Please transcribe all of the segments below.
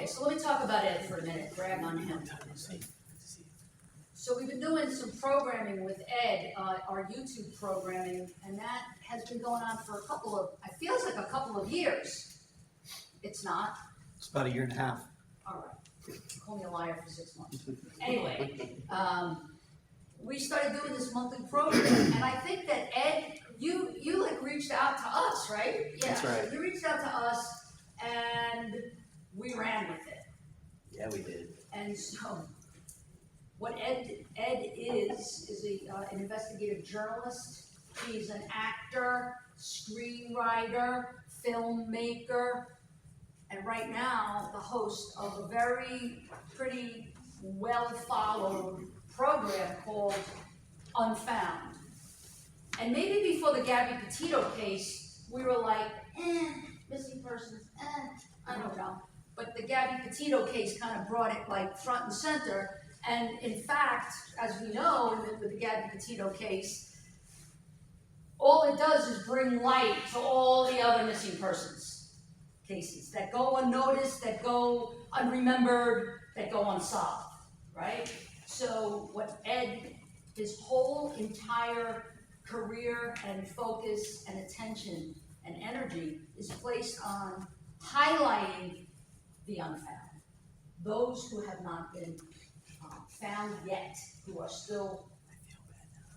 so let me talk about Ed for a minute, brag on him. So we've been doing some programming with Ed, our YouTube programming, and that has been going on for it feels like a couple of years. It's not. It's about a year and a half. All right. Call me a liar for 6 months. Anyway, we started doing this monthly program, and I think that Ed, you like reached out to us, right? Yeah. That's right. You reached out to us, and we ran with it. Yeah, we did. And so, what Ed is an investigative journalist. He's an actor, screenwriter, filmmaker, and right now the host of a pretty well-followed program called Unfound. And maybe before the Gabby Petito case, we were like, missing persons, I don't know. But the Gabby Petito case kind of brought it like front and center. And in fact, as we know, with the Gabby Petito case, all it does is bring light to all the other missing persons cases that go unnoticed, that go unremembered, that go unsolved, right? So what Ed, his whole entire career and focus and attention and energy is placed on highlighting the unfound, those who have not been found yet, who are still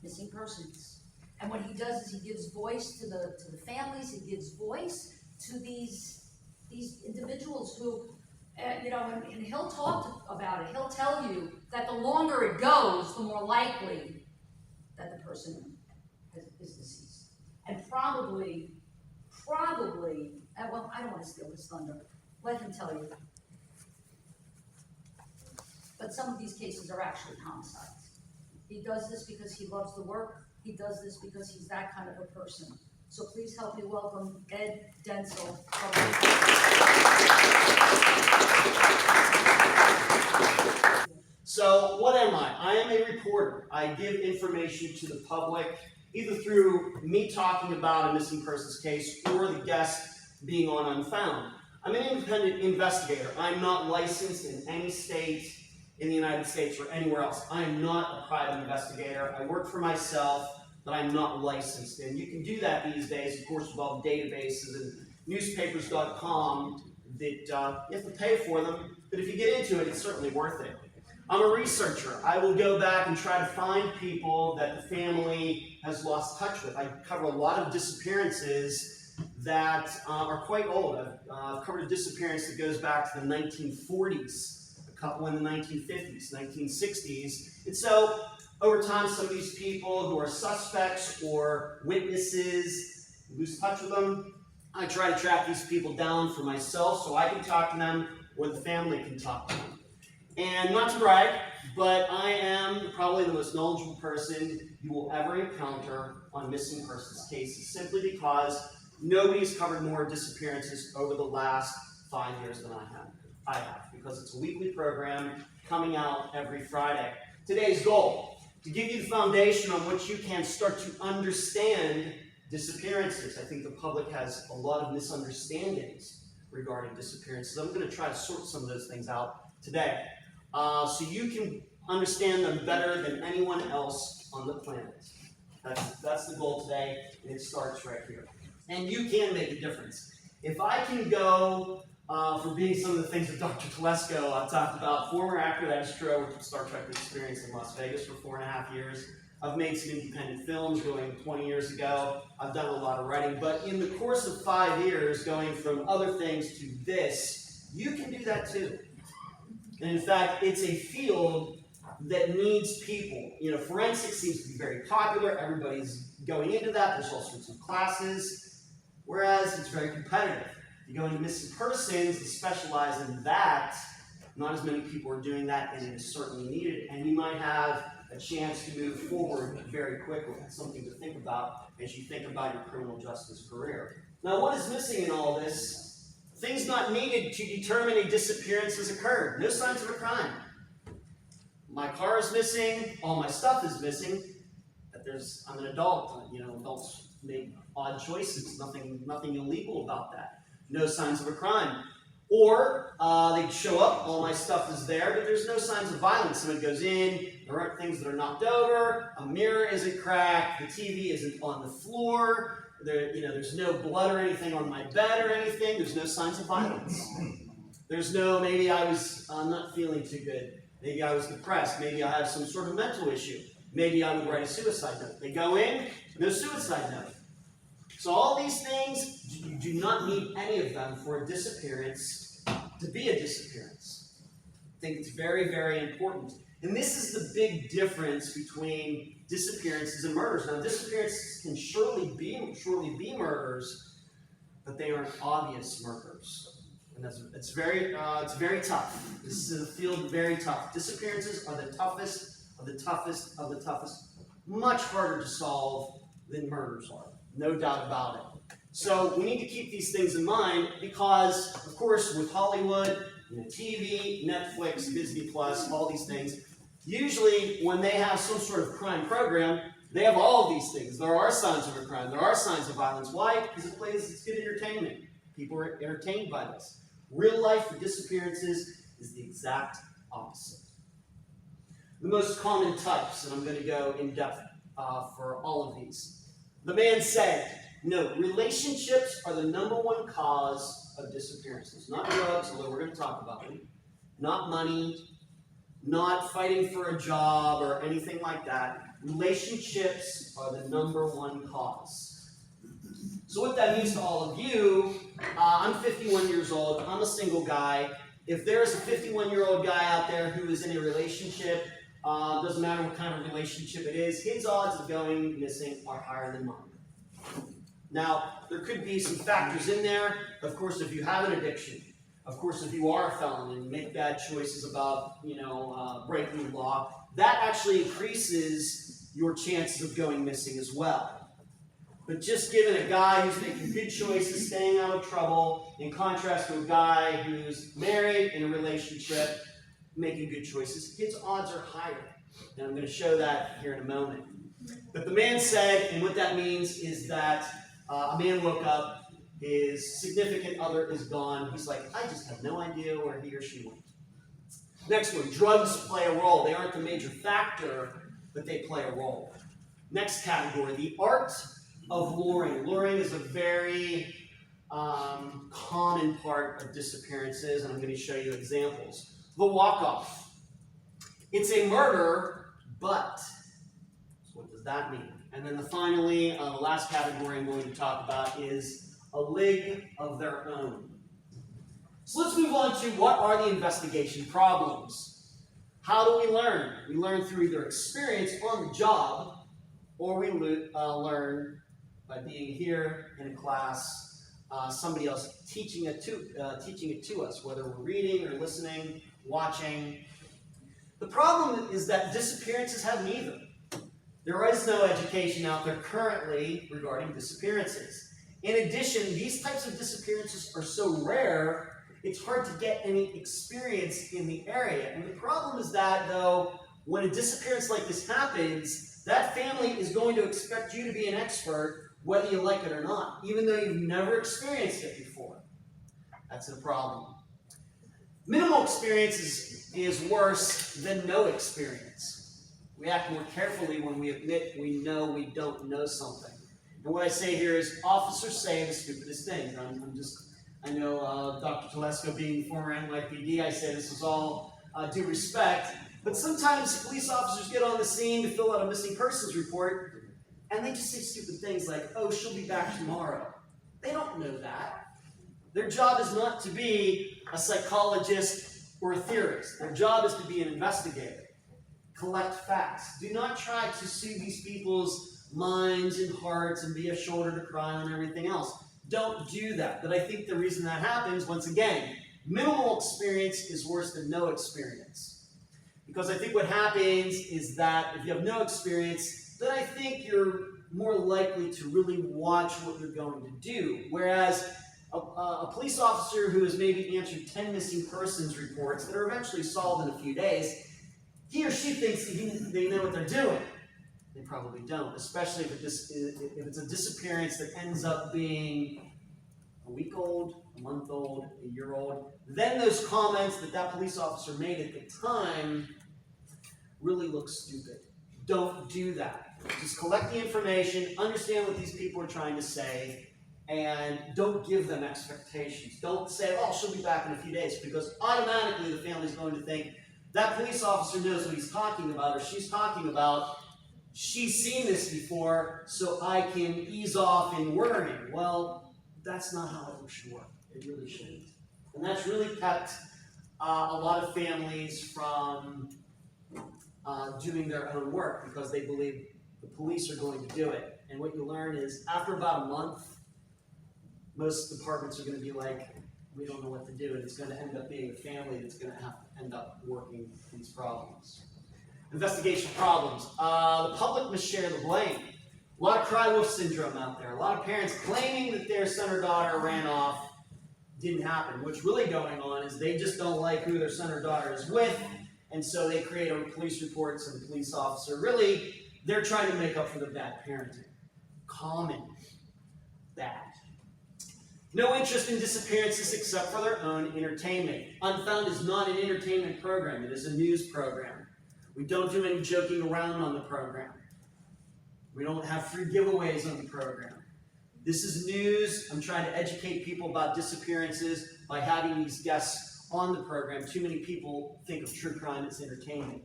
missing persons. And what he does is he gives voice to the families, he gives voice to these individuals who, and he'll talk about it. He'll tell you that the longer it goes, the more likely that the person is deceased. And probably, well, I don't want to steal his thunder. Let him tell you. But some of these cases are actually homicides. He does this because he loves the work. He does this because he's that kind of a person. So please help me welcome Ed Densel. So what am I? I am a reporter. I give information to the public, either through me talking about a missing persons case or the guest being on Unfound. I'm an independent investigator. I'm not licensed in any state in the United States or anywhere else. I am not a private investigator. I work for myself, but I'm not licensed. And you can do that these days, of course, with all the databases and newspapers.com that you have to pay for them. But if you get into it, it's certainly worth it. I'm a researcher. I will go back and try to find people that the family has lost touch with. I cover a lot of disappearances that are quite old. I've covered a disappearance that goes back to the 1940s. Couple in the 1950s, 1960s. And so, over time, some of these people who are suspects or witnesses, lose touch with them. I try to track these people down for myself so I can talk to them or the family can talk to them. And not to brag, but I am probably the most knowledgeable person you will ever encounter on missing persons cases, simply because nobody's covered more disappearances over the last 5 years than I have, because it's a weekly program coming out every Friday. Today's goal, to give you the foundation on which you can start to understand disappearances. I think the public has a lot of misunderstandings regarding disappearances. I'm going to try to sort some of those things out today, so you can understand them better than anyone else on the planet. That's the goal today, and it starts right here. And you can make a difference. If I can go for being some of the things that Dr. Telesco talked about, former actor extra with Star Trek Experience in Las Vegas for 4.5 years. I've made some independent films going 20 years ago. I've done a lot of writing, but in the course of 5 years, going from other things to this, you can do that too. And in fact, it's a field that needs people. Forensics seems to be very popular. Everybody's going into that. There's all sorts of classes, whereas it's very competitive. You go into missing persons and specialize in that. Not as many people are doing that, and it is certainly needed. And you might have a chance to move forward very quickly. That's something to think about as you think about your criminal justice career. Now, what is missing in all this? Things not needed to determine a disappearance has occurred. No signs of a crime. My car is missing. All my stuff is missing. I'm an adult. Adults make odd choices. Nothing illegal about that. No signs of a crime. Or they show up, all my stuff is there, but there's no signs of violence. Someone goes in, there aren't things that are knocked over, a mirror isn't cracked, the TV isn't on the floor, there's no blood or anything on my bed or anything, there's no signs of violence. There's no, maybe I was not feeling too good, maybe I was depressed, maybe I have some sort of mental issue, maybe I would write a suicide note. They go in, no suicide note. So all these things, you do not need any of them for a disappearance to be a disappearance. I think it's very, very important. And this is the big difference between disappearances and murders. Now, disappearances can surely be murders, but they aren't obvious murders. And it's very tough. This is a field very tough. Disappearances are the toughest of the toughest of the toughest. Much harder to solve than murders are. No doubt about it. So we need to keep these things in mind because, of course, with Hollywood, TV, Netflix, Disney Plus, all these things, usually when they have some sort of crime program, they have all of these things. There are signs of a crime. There are signs of violence. Why? Because it's good entertainment. People are entertained by this. Real life disappearances is the exact opposite. The most common types, and I'm going to go in depth for all of these. The man said, no, relationships are the #1 cause of disappearances. Not drugs, although we're going to talk about them. Not money, not fighting for a job or anything like that. Relationships are the #1 cause. So what that means to all of you, I'm 51 years old, I'm a single guy. If there's a 51-year-old guy out there who is in a relationship, doesn't matter what kind of relationship it is, his odds of going missing are higher than mine. Now, there could be some factors in there. Of course, if you have an addiction, of course, if you are a felon and make bad choices about, breaking the law, that actually increases your chances of going missing as well. But just given a guy who's making good choices, staying out of trouble, in contrast to a guy who's married, in a relationship, making good choices, his odds are higher. And I'm going to show that here in a moment. But the man said, and what that means is that a man woke up, his significant other is gone. He's like, I just have no idea where he or she went. Next one, drugs play a role. They aren't the major factor, but they play a role. Next category, the art of luring. Luring is a very common part of disappearances, and I'm going to show you examples. The walk-off. It's a murder, but so what does that mean? And then finally, the last category I'm going to talk about is a league of their own. So let's move on to what are the investigation problems. How do we learn? We learn through either experience on the job, or we learn by being here in a class, somebody else teaching it to us, whether we're reading or listening, watching. The problem is that disappearances have neither. There is no education out there currently regarding disappearances. In addition, these types of disappearances are so rare, it's hard to get any experience in the area. And the problem is that, though, when a disappearance like this happens, that family is going to expect you to be an expert, whether you like it or not, even though you've never experienced it before. That's a problem. Minimal experience is worse than no experience. We act more carefully when we admit we know we don't know something. And what I say here is officers say the stupidest things. I know Dr. Telesco being former NYPD, I say this is all due respect, but sometimes police officers get on the scene to fill out a missing persons report, and they just say stupid things like, oh, she'll be back tomorrow. They don't know that. Their job is not to be a psychologist or a theorist. Their job is to be an investigator. Collect facts. Do not try to see these people's minds and hearts and be a shoulder to cry on and everything else. Don't do that. But I think the reason that happens, once again, minimal experience is worse than no experience. Because I think what happens is that if you have no experience, then I think you're more likely to really watch what you're going to do. Whereas a police officer who has maybe answered 10 missing persons reports that are eventually solved in a few days, he or she thinks they know what they're doing. They probably don't, especially if it's a disappearance that ends up being a week old, a month old, a year old, then those comments that police officer made at the time really look stupid. Don't do that. Just collect the information, understand what these people are trying to say, and don't give them expectations. Don't say, oh, she'll be back in a few days, because automatically the family's going to think that police officer knows what he's talking about, or she's talking about. She's seen this before, so I can ease off in worrying. Well, that's not how it should work. It really shouldn't. And that's really kept a lot of families from doing their own work, because they believe the police are going to do it. And what you learn is, after about a month, most departments are going to be like, we don't know what to do, and it's going to end up being the family that's going to have to end up working these problems. Investigation problems. The public must share the blame. A lot of cry wolf syndrome out there. A lot of parents claiming that their son or daughter ran off. Didn't happen. What's really going on is they just don't like who their son or daughter is with, and so they create a police report to the police officer. Really, they're trying to make up for the bad parenting. Common. Bad. No interest in disappearances except for their own entertainment. Unfound is not an entertainment program. It is a news program. We don't do any joking around on the program. We don't have free giveaways on the program. This is news. I'm trying to educate people about disappearances by having these guests on the program. Too many people think of true crime as entertainment.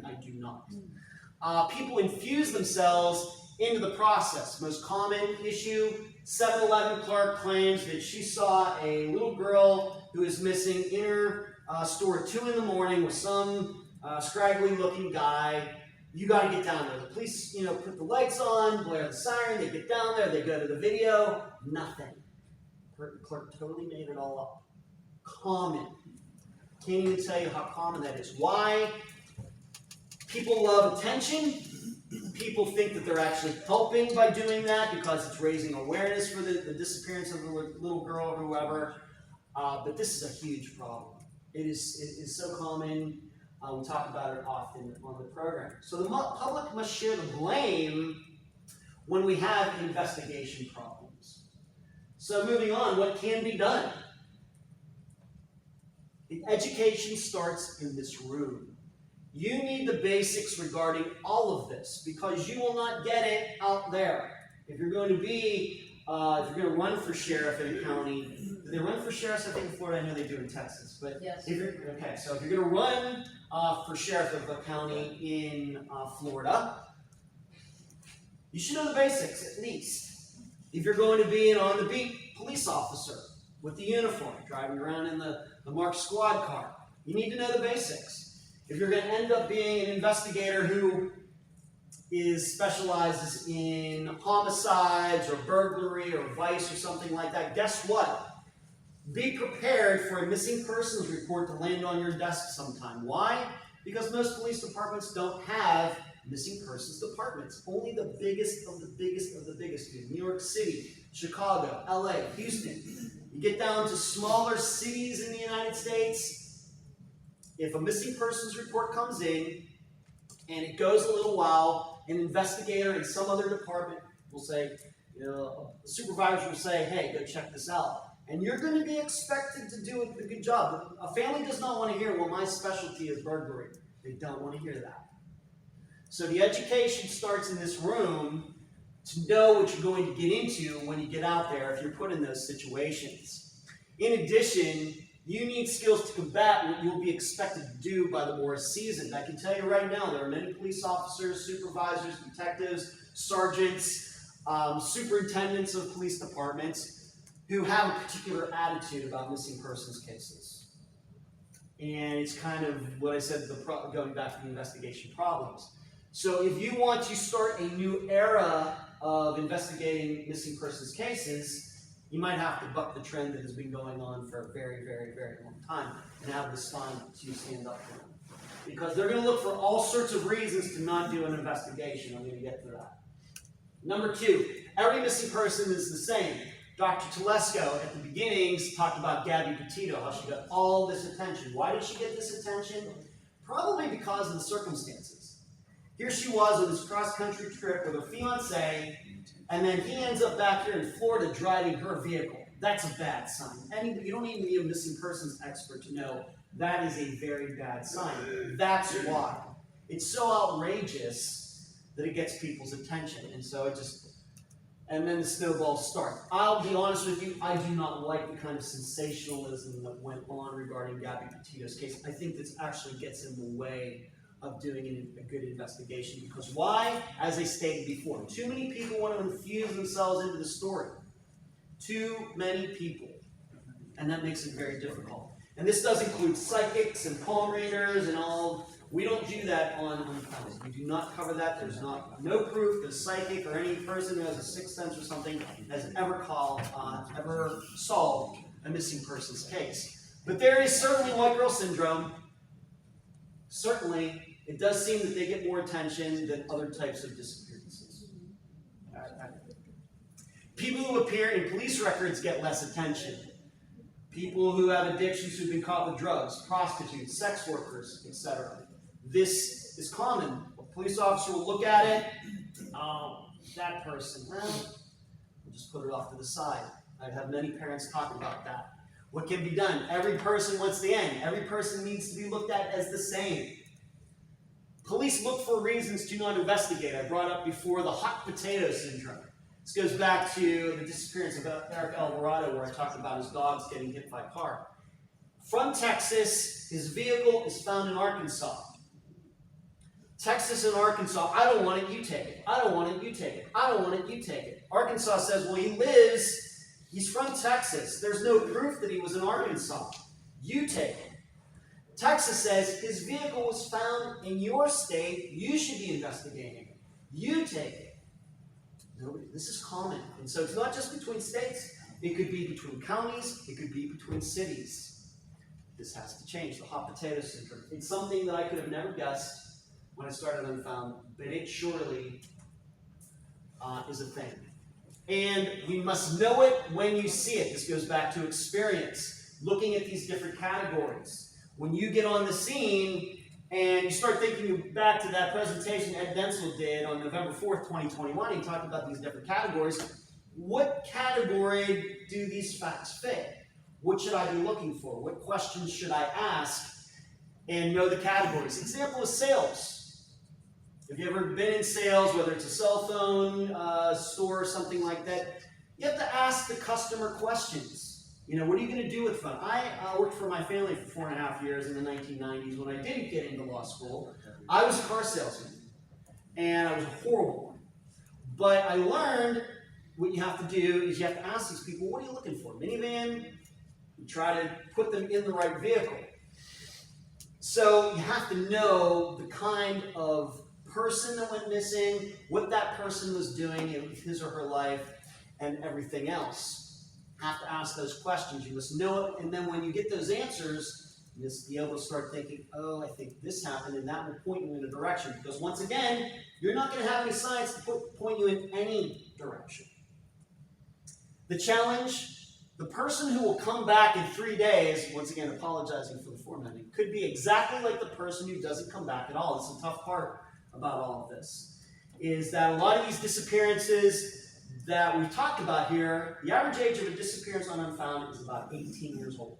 I do not. People infuse themselves into the process. Most common issue, 7-Eleven clerk claims that she saw a little girl who is missing in her store at 2 in the morning with some scraggly looking guy. You got to get down there. The police, put the lights on, blare the siren, they get down there, they go to the video, nothing. The clerk totally made it all up. Common. Can't even tell you how common that is. Why? People love attention. People think that they're actually helping by doing that because it's raising awareness for the disappearance of the little girl or whoever. But this is a huge problem. It is so common. We talk about it often on the program. So the public must share the blame when we have investigation problems. So moving on, what can be done? The education starts in this room. You need the basics regarding all of this, because you will not get it out there. If you're going to run for sheriff in a county, do they run for sheriffs? I think in Florida, I know they do in Texas. But yes. So if you're going to run for sheriff of a county in Florida, you should know the basics at least. If you're going to be an on-the-beat police officer with the uniform, driving around in the marked squad car, you need to know the basics. If you're going to end up being an investigator who specializes in homicides or burglary or vice or something like that, guess what? Be prepared for a missing persons report to land on your desk sometime. Why? Because most police departments don't have missing persons departments. Only the biggest of the biggest of the biggest do. New York City, Chicago, LA, Houston. You get down to smaller cities in the United States, if a missing persons report comes in and it goes a little while, an investigator in some other department will say, a supervisor will say, hey, go check this out. And you're going to be expected to do a good job. A family does not want to hear, well, my specialty is burglary. They don't want to hear that. So the education starts in this room to know what you're going to get into when you get out there if you're put in those situations. In addition, you need skills to combat what you'll be expected to do by the more seasoned. I can tell you right now, there are many police officers, supervisors, detectives, sergeants, superintendents of police departments who have a particular attitude about missing persons cases. And it's kind of what I said, going back to the investigation problems. So if you want to start a new era of investigating missing persons cases, you might have to buck the trend that has been going on for a very, very, very long time and have the spine to stand up for them. Because they're going to look for all sorts of reasons to not do an investigation. I'm going to get to that. Number 2, every missing person is the same. Dr. Telesco at the beginnings talked about Gabby Petito, how she got all this attention. Why did she get this attention? Probably because of the circumstances. Here she was on this cross-country trip with her fiancé, and then he ends up back here in Florida driving her vehicle. that's a bad sign. You don't even need a missing persons expert to know that is a very bad sign. That's why. It's so outrageous that it gets people's attention. And so and then the snowballs start. I'll be honest with you, I do not like the kind of sensationalism that went on regarding Gabby Petito's case. I think this actually gets in the way of doing a good investigation. Because why? As I stated before, too many people want to infuse themselves into the story. Too many people. And that makes it very difficult. And this does include psychics and palm readers and all. We don't do that on Unfound. We do not cover that. There's no proof that a psychic or any person who has a sixth sense or something has ever solved a missing person's case. But there is certainly white girl syndrome. Certainly, it does seem that they get more attention than other types of disappearances. People who appear in police records get less attention. People who have addictions who've been caught with drugs, prostitutes, sex workers, etc. This is common. A police officer will look at it. Oh, that person. Well, we'll just put it off to the side. I've had many parents talk about that. What can be done? Every person, once again, every person needs to be looked at as the same. Police look for reasons to not investigate. I brought up before the hot potato syndrome. This goes back to the disappearance of Eric Alvarado, where I talked about his dogs getting hit by a car. From Texas, his vehicle is found in Arkansas. Texas and Arkansas, I don't want it, you take it. I don't want it, you take it. I don't want it, you take it. Arkansas says, well, he's from Texas. There's no proof that he was in Arkansas. You take it. Texas says, his vehicle was found in your state. You should be investigating it. You take it. Nobody. This is common. And so it's not just between states. It could be between counties. It could be between cities. This has to change. The hot potato syndrome. It's something that I could have never guessed when I started Unfound, but it surely is a thing. And we must know it when you see it. This goes back to experience, looking at these different categories. When you get on the scene and you start thinking back to that presentation Ed Densel did on November 4th, 2021, he talked about these different categories. What category do these facts fit? What should I be looking for? What questions should I ask? And know the categories. Example is sales. Have you ever been in sales, whether it's a cell phone store or something like that? You have to ask the customer questions. What are you going to do with fun? I worked for my family for 4.5 years in the 1990s. When I didn't get into law school, I was a car salesman. And I was a horrible one. But I learned what you have to do is you have to ask these people, what are you looking for? Minivan? You try to put them in the right vehicle. So you have to know the kind of person that went missing, what that person was doing in his or her life, and everything else. You have to ask those questions. You must know it, and then when you get those answers, you must be able to start thinking, oh, I think this happened, and that will point you in a direction. Because once again, you're not going to have any science to point you in any direction. The challenge, the person who will come back in 3 days, once again apologizing for the formatting, could be exactly like the person who doesn't come back at all. It's a tough part about all of this, is that a lot of these disappearances that we've talked about here, the average age of a disappearance on Unfound is about 18 years old.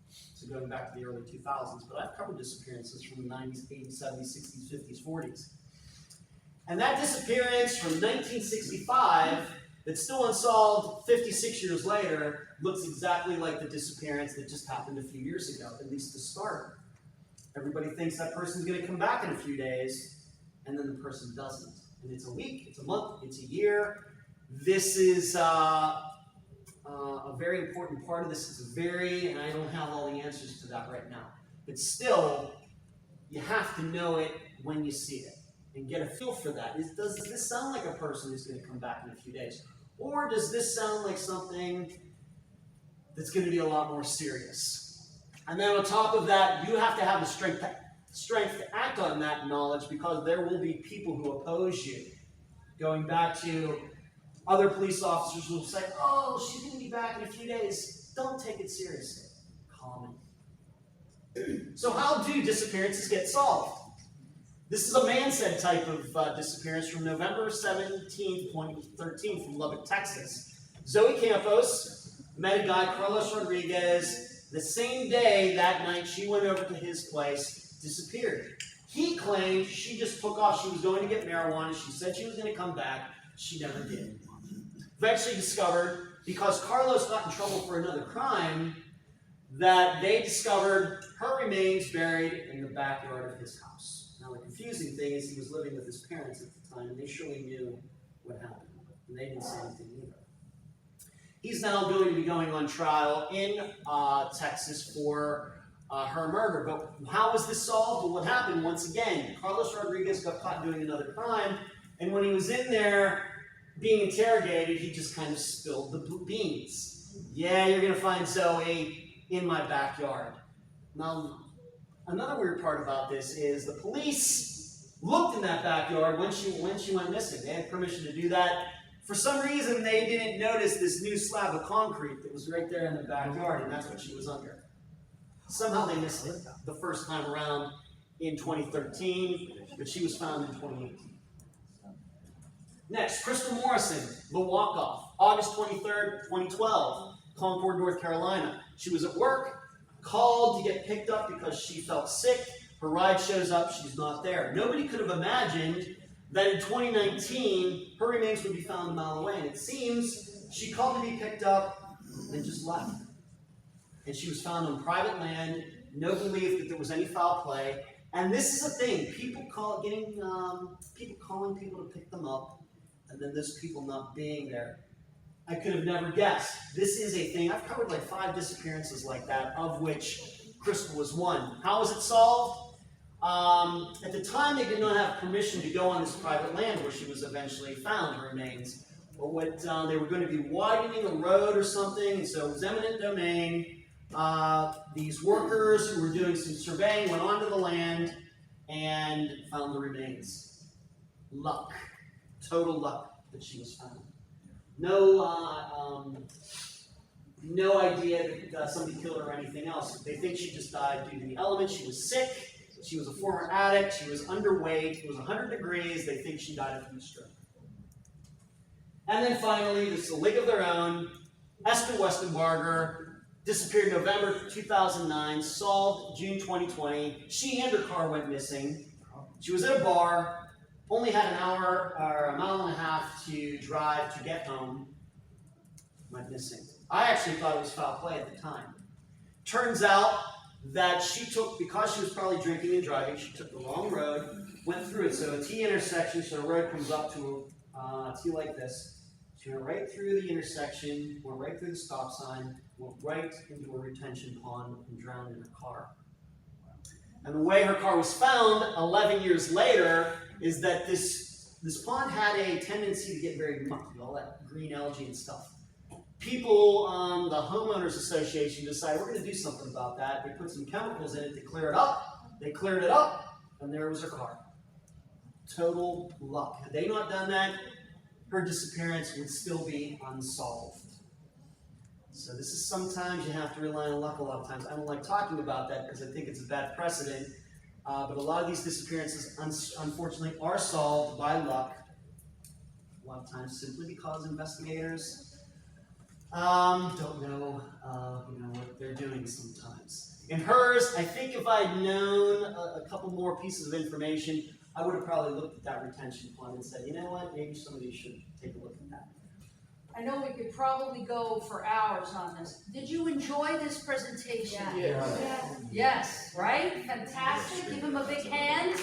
So going back to the early 2000s, but I've covered disappearances from the 90s, 80s, 70s, 60s, 50s, 40s. And that disappearance from 1965 that's still unsolved 56 years later looks exactly like the disappearance that just happened a few years ago, at least to start. Everybody thinks that person's going to come back in a few days, and then the person doesn't. And it's a week, it's a month, it's a year. This is a very important part of this. And I don't have all the answers to that right now. But still, you have to know it when you see it and get a feel for that. Does this sound like a person who's going to come back in a few days? Or does this sound like something that's going to be a lot more serious? And then on top of that, you have to have the strength to act on that knowledge, because there will be people who oppose you. Going back to other police officers who will say, oh, she's going to be back in a few days. Don't take it seriously. Common. So how do disappearances get solved? This is a man-said type of disappearance from November 17, 2013 from Lubbock, Texas. Zoe Campos met a guy, Carlos Rodriguez. The same day, that night, she went over to his place, disappeared. He claimed she just took off. She was going to get marijuana. She said she was going to come back. She never did. Eventually discovered, because Carlos got in trouble for another crime, that they discovered her remains buried in the backyard of his house. Now, the confusing thing is he was living with his parents at the time, and they surely knew what happened, and they didn't say anything either. He's now going to be going on trial in Texas for her murder. But how was this solved? Well, what happened, once again, Carlos Rodriguez got caught doing another crime, and when he was in there being interrogated, he just kind of spilled the beans. Yeah, you're going to find Zoe in my backyard. Now, another weird part about this is the police looked in that backyard when she went missing. They had permission to do that. For some reason, they didn't notice this new slab of concrete that was right there in the backyard, and that's what she was under. Somehow they missed it the first time around in 2013, but she was found in 2018. Next, Crystal Morrison, the walk-off, August 23rd, 2012, Concord, North Carolina. She was at work, called to get picked up because she felt sick. Her ride shows up, she's not there. Nobody could have imagined that in 2019, her remains would be found a mile away. And it seems she called to be picked up and just left. And she was found on private land, no belief that there was any foul play. And this is a thing, people calling people to pick them up, and then those people not being there. I could have never guessed. This is a thing. I've covered like 5 disappearances like that, of which Crystal was one. How was it solved? At the time, they did not have permission to go on this private land where she was eventually found, her remains. But what they were going to be widening a road or something, and so it was eminent domain. These workers who were doing some surveying went onto the land and found the remains. Luck. Total luck that she was found. No idea that somebody killed her or anything else. They think she just died due to the elements. She was sick. She was a former addict. She was underweight. It was 100 degrees. They think she died of heat stroke. And then finally, this is a league of their own. Esther Westenbarger disappeared November 2009, solved June 2020. She and her car went missing. She was at a bar. Only had an hour or a mile and a half to drive to get home. Went missing. I actually thought it was foul play at the time. Turns out that she took, because she was probably drinking and driving, she took the wrong road, went through it. So a T intersection, so the road comes up to a T like this. She went right through the intersection, went right through the stop sign, went right into a retention pond and drowned in her car. And the way her car was found 11 years later is that this pond had a tendency to get very mucky, all that green algae and stuff. People on the homeowners association decided we're going to do something about that. They put some chemicals in it to clear it up. They cleared it up, and there was her car. Total luck. Had they not done that, her disappearance would still be unsolved. So this is sometimes you have to rely on luck a lot of times. I don't like talking about that because I think it's a bad precedent. But a lot of these disappearances, unfortunately, are solved by luck. A lot of times simply because investigators don't know, what they're doing sometimes. In hers, I think if I'd known a couple more pieces of information, I would have probably looked at that retention pond and said, you know what, maybe somebody should take a look at that. I know we could probably go for hours on this. Did you enjoy this presentation? Yeah. Yes, right? Fantastic. Give him a big hand.